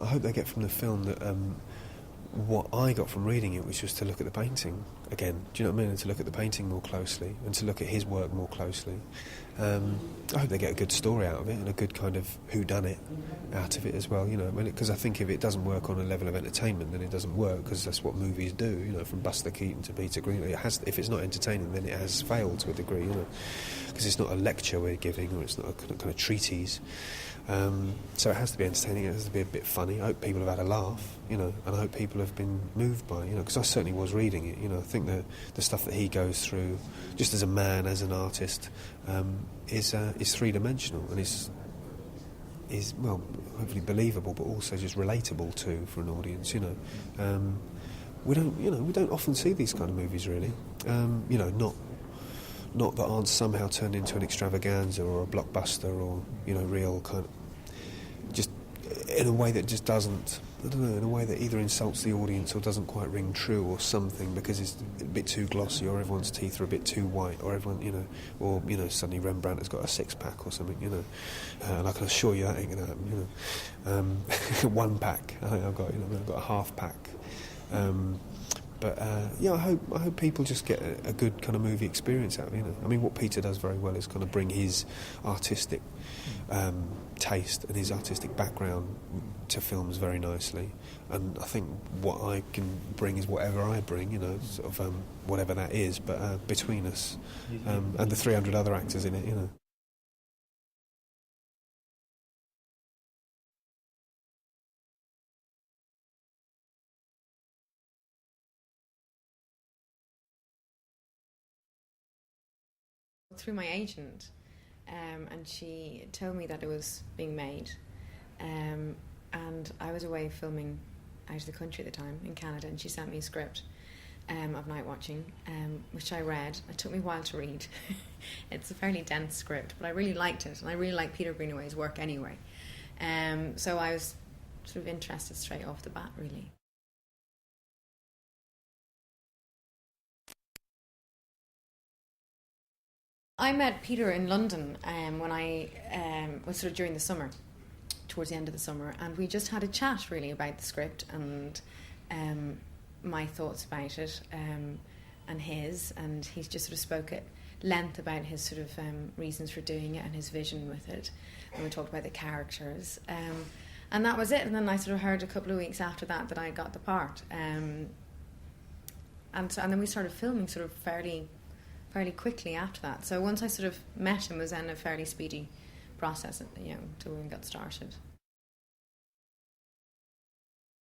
I hope they get from the film that what I got from reading it was just to look at the painting again. Do you know what I mean? And to look at the painting more closely and to look at his work more closely. I hope they get a good story out of it and a good kind of whodunit out of it as well. You know, because I think if it doesn't work on a level of entertainment, then it doesn't work, because that's what movies do. You know, from Buster Keaton to Peter Green, if it's not entertaining, then it has failed to a degree. You know, because it's not a lecture we're giving, or it's not a kind of treatise. So it has to be entertaining, it has to be a bit funny. I hope people have had a laugh, you know, and I hope people have been moved by it, you know, because I certainly was reading it, you know. I think the stuff that he goes through, just as a man, as an artist, is three-dimensional and is well, hopefully believable, but also just relatable too for an audience, you know. We don't often see these kind of movies, really. You know, not that aren't somehow turned into an extravaganza or a blockbuster, or, you know, real kind of, just in a way that just doesn't, I don't know, in a way that either insults the audience or doesn't quite ring true or something, because it's a bit too glossy, or everyone's teeth are a bit too white, or everyone, you know, or, you know, suddenly Rembrandt has got a six-pack or something, you know. And I can assure you that ain't going to happen, you know. One pack, I think I've got a half pack. But yeah, I hope people just get a good kind of movie experience out of it. You know, I mean, what Peter does very well is kind of bring his artistic taste and his artistic background to films very nicely. And I think what I can bring is whatever I bring, you know, sort of whatever that is. But between us and the 300 other actors in it, you know. Through my agent, and she told me that it was being made, and I was away filming out of the country at the time in Canada, and she sent me a script of Night Watching, which I read. It took me a while to read. It's a fairly dense script, but I really liked it, and I really like Peter Greenaway's work anyway. So I was sort of interested straight off the bat, really. I met Peter in London when I was sort of during the summer, towards the end of the summer, and we just had a chat really about the script and my thoughts about it, and his, and he just sort of spoke at length about his sort of reasons for doing it and his vision with it, and we talked about the characters, and that was it. And then I sort of heard a couple of weeks after that I got the part, and then we started filming sort of fairly quickly after that. So once I sort of met him, it was then a fairly speedy process, you know, till we got started.